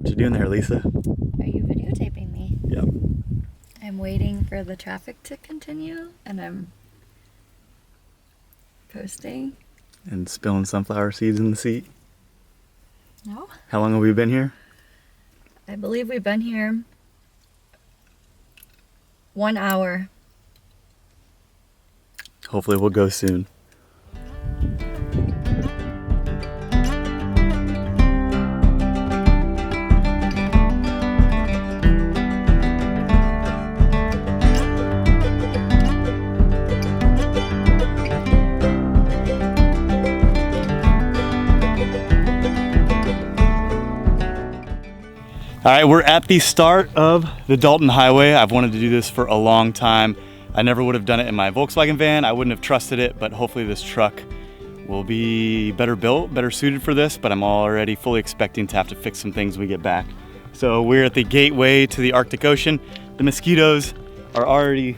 What you doing there, Lisa? Are you videotaping me? Yep. I'm waiting for the traffic to continue, and I'm posting. And spilling sunflower seeds in the seat. No? How long have we been here? I believe we've been here 1 hour. Hopefully we'll go soon. All right, we're at the start of the Dalton Highway. I've wanted to do this for a long time. I never would have done it in my Volkswagen van. I wouldn't have trusted it, but hopefully this truck will be better built, better suited for this, but I'm already fully expecting to have to fix some things when we get back. So we're at the gateway to the Arctic Ocean. The mosquitoes are already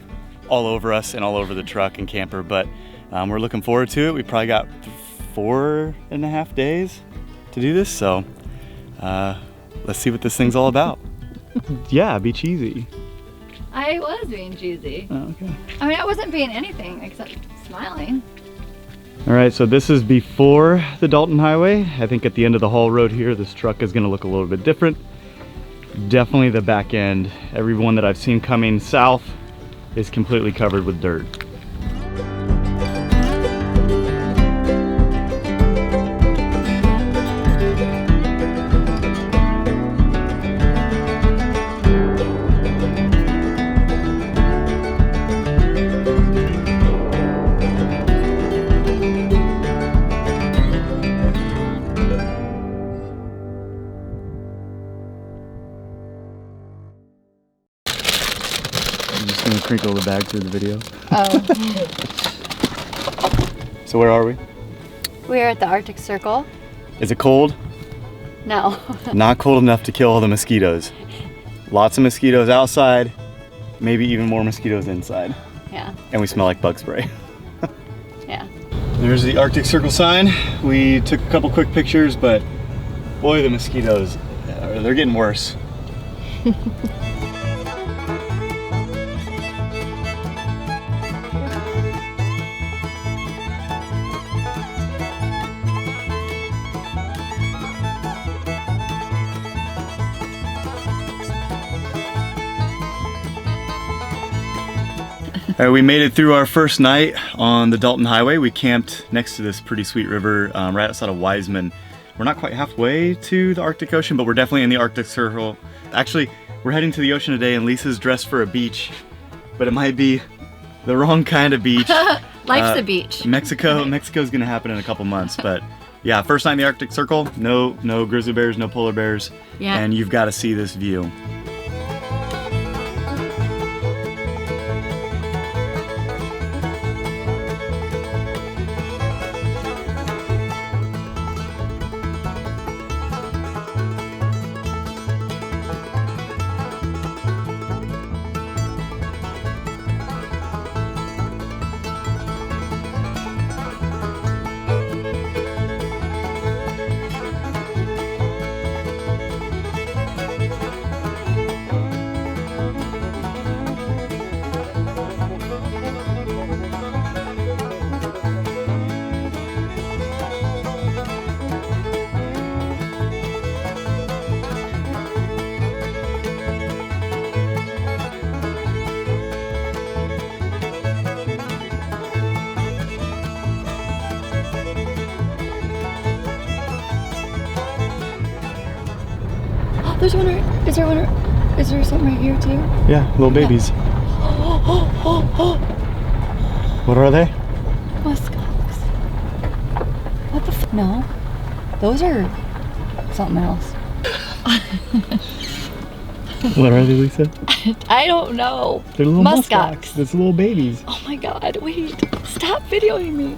all over us and all over the truck and camper, but we're looking forward to it. We probably got 4.5 days to do this, so let's see what this thing's all about. Yeah, be cheesy. I was being cheesy. Oh, okay. I mean, I wasn't being anything except smiling. All right, so this is before the Dalton Highway. I think at the end of the haul road here, this truck is gonna look a little bit different. Definitely the back end. Everyone that I've seen coming south is completely covered with dirt. I'm just gonna crinkle the bag through the video. Oh. So where are we? We're at the Arctic Circle. Is it cold? No. Not cold enough to kill all the mosquitoes. Lots of mosquitoes outside, maybe even more mosquitoes inside. Yeah. And we smell like bug spray. Yeah. There's the Arctic Circle sign. We took a couple quick pictures, but boy, the mosquitoes, they're getting worse. All right, we made it through our first night on the Dalton Highway. We camped next to this pretty sweet river right outside of Wiseman. We're not quite halfway to the Arctic Ocean, but we're definitely in the Arctic Circle. Actually, we're heading to the ocean today and Lisa's dressed for a beach, but it might be the wrong kind of beach. Life's the beach. Mexico's gonna happen in a couple months, but yeah, first night in the Arctic Circle, no grizzly bears, no polar bears, Yeah. and you've got to see this view. There's one right, is there something right here too? Yeah, little babies. What are they? Muskox. What the f? No. Those are something else. What are they, Lisa? I don't know. They're little muskox. muskox. They're little babies. Oh my god, wait. Stop videoing me.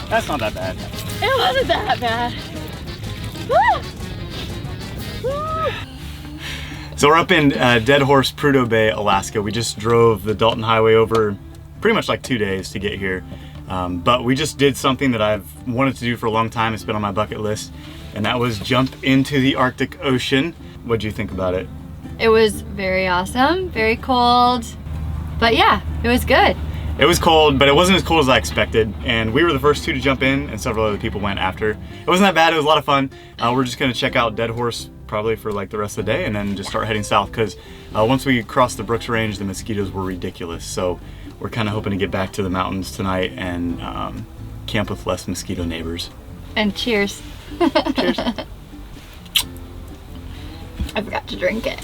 That's not that bad. It wasn't that bad. So we're up in Deadhorse Prudhoe Bay, Alaska. We just drove the Dalton Highway over pretty much like 2 days to get here. But we just did something that I've wanted to do for a long time. It's been on my bucket list, and that was jump into the Arctic Ocean. What'd you think about it? It was very awesome, very cold, but yeah, it was good. It was cold, but it wasn't as cold as I expected, and we were the first two to jump in, and several other people went after. It wasn't that bad, it was a lot of fun. We're just gonna check out Deadhorse probably for like the rest of the day, and then just start heading south, because once we crossed the Brooks Range, the mosquitoes were ridiculous. So we're kind of hoping to get back to the mountains tonight and camp with less mosquito neighbors. And cheers. Cheers. I forgot to drink it.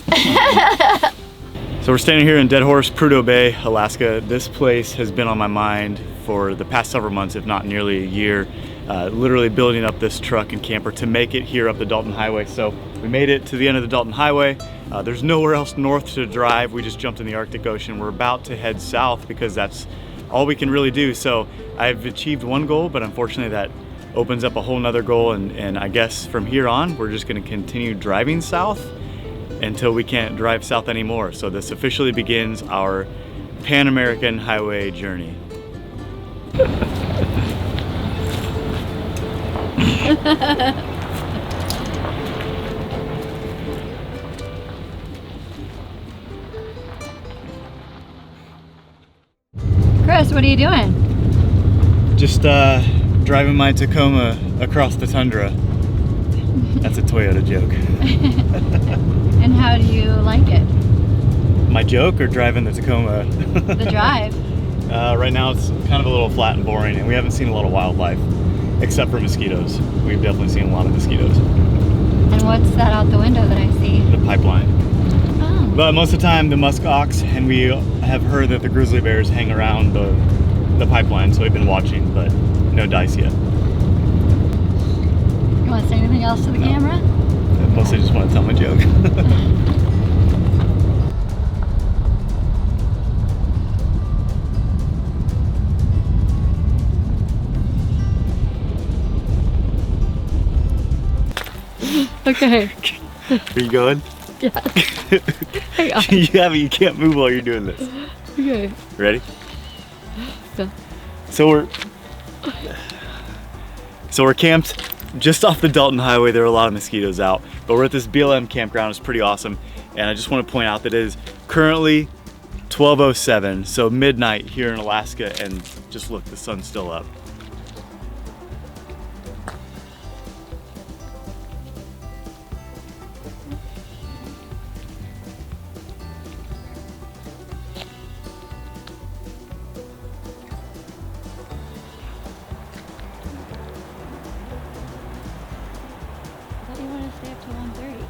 So we're standing here in Deadhorse Prudhoe Bay, Alaska. This place has been on my mind for the past several months, if not nearly a year, literally building up this truck and camper to make it here up the Dalton Highway. So we made it to the end of the Dalton Highway. There's nowhere else north to drive. We just jumped in the Arctic Ocean. We're about to head south because that's all we can really do. So I've achieved one goal, but unfortunately that opens up a whole nother goal. And I guess from here on, we're just gonna continue driving south until we can't drive south anymore. So this officially begins our Pan-American highway journey. Chris, what are you doing? Just driving my Tacoma across the tundra. That's a Toyota joke. And how do you like it? My joke or driving the Tacoma? The drive. Right now it's kind of a little flat and boring, and we haven't seen a lot of wildlife, except for mosquitoes. We've definitely seen a lot of mosquitoes. And what's that out the window that I see? The pipeline. Oh. But most of the time the musk ox, and we have heard that the grizzly bears hang around the pipeline, so we've been watching, but no dice yet. You want to say anything else to the camera? I mostly just want to tell my joke. Okay. Are you going? Yeah. Hang on. You can't move while you're doing this. Okay. Ready? Yeah. So we're camped just off the Dalton Highway. There are a lot of mosquitoes out, but we're at this BLM campground. It's pretty awesome. And I just want to point out that it is currently 12:07, so midnight here in Alaska, and just look, the sun's still up. How do you want to stay up till 1:30?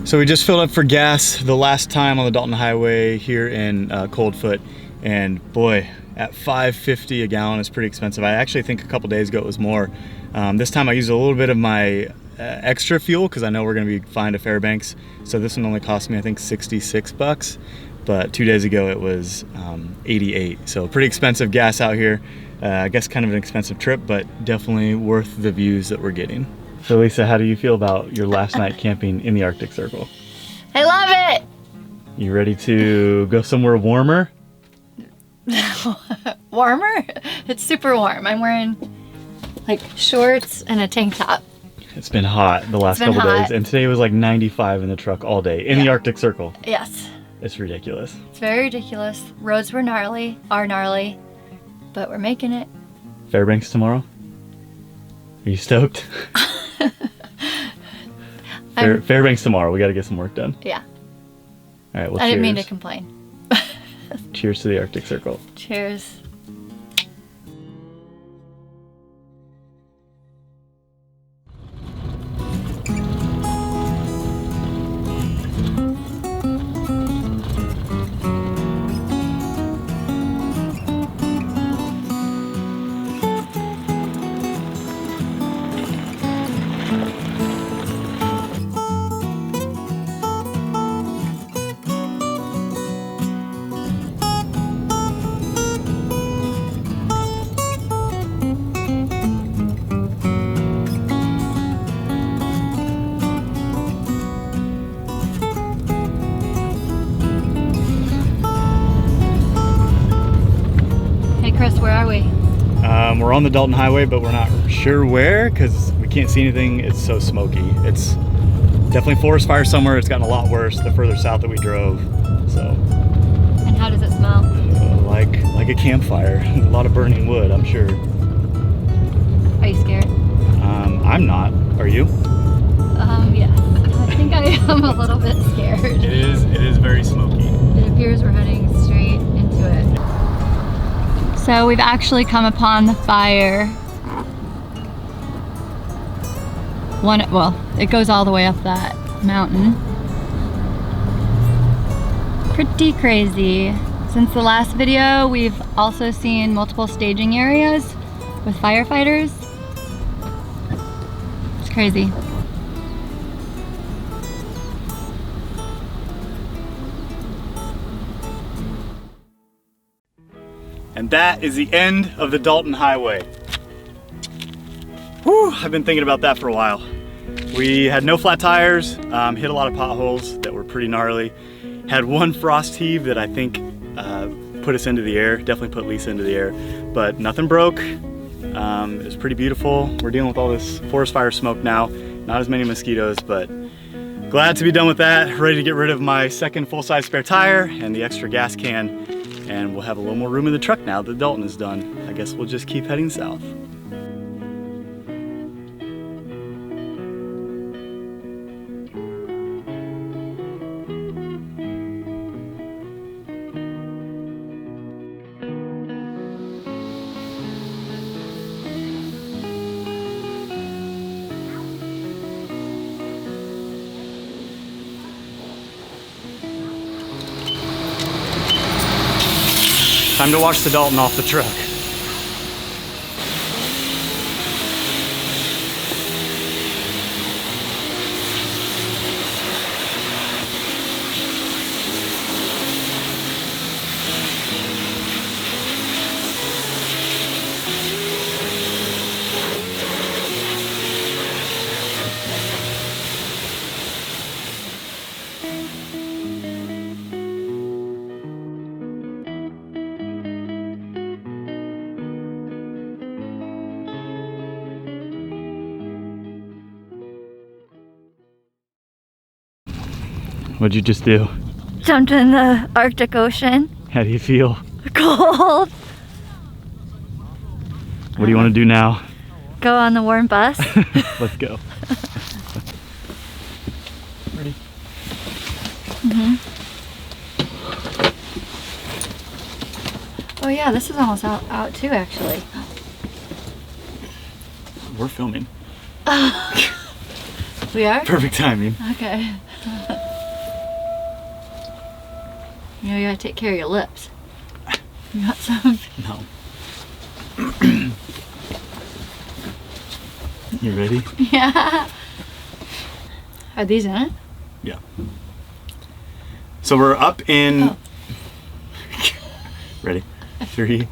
So we just filled up for gas the last time on the Dalton Highway here in Coldfoot, and boy, at $5.50 a gallon is pretty expensive. I actually think a couple days ago it was more. This time I used a little bit of my extra fuel because I know we're going to be fine to Fairbanks. So this one only cost me, I think, 66 bucks. but 2 days ago it was 88. So pretty expensive gas out here. I guess kind of an expensive trip, but definitely worth the views that we're getting. So Lisa, how do you feel about your last night camping in the Arctic Circle? I love it! You ready to go somewhere warmer? Warmer? It's super warm. I'm wearing like shorts and a tank top. It's been hot the last couple days, and today was like 95 in the truck all day in the Arctic Circle. Yes. It's ridiculous. It's very ridiculous. Roads were gnarly, are gnarly, but we're making it. Fairbanks tomorrow? Are you stoked? Fairbanks tomorrow. We got to get some work done. Yeah. All right, well, I cheers. didn't mean to complain. Cheers to the Arctic Circle. Cheers. Chris, where are we? We're on the Dalton Highway, but we're not sure where because we can't see anything. It's so smoky. It's definitely forest fire somewhere. It's gotten a lot worse the further south that we drove. So. And how does it smell? Like a campfire. A lot of burning wood, I'm sure. Are you scared? I'm not. Are you? Yeah. I think I am a little bit scared. It is very smoky. It appears we're heading straight into it. So we've actually come upon the fire. Well, it goes all the way up that mountain. Pretty crazy. Since the last video, we've also seen multiple staging areas with firefighters. It's crazy. And that is the end of the Dalton Highway. Whew, I've been thinking about that for a while. We had no flat tires, hit a lot of potholes that were pretty gnarly. Had one frost heave that I think put us into the air, definitely put Lisa into the air, but nothing broke. It was pretty beautiful. We're dealing with all this forest fire smoke now, not as many mosquitoes, but glad to be done with that. Ready to get rid of my second full-size spare tire and the extra gas can. And we'll have a little more room in the truck now that Dalton is done. I guess we'll just keep heading south. Time to wash the Dalton off the truck. What'd you just do? Jumped in the Arctic Ocean. How do you feel? Cold. What do you want to do now? Go on the warm bus. Let's go. Ready? Mm-hmm. Oh yeah, this is almost out too, actually. We're filming. We are? Perfect timing. Okay. You know, you gotta take care of your lips. You got some? No. You ready? Yeah. Are these in it? Yeah. So we're up in Ready? 3.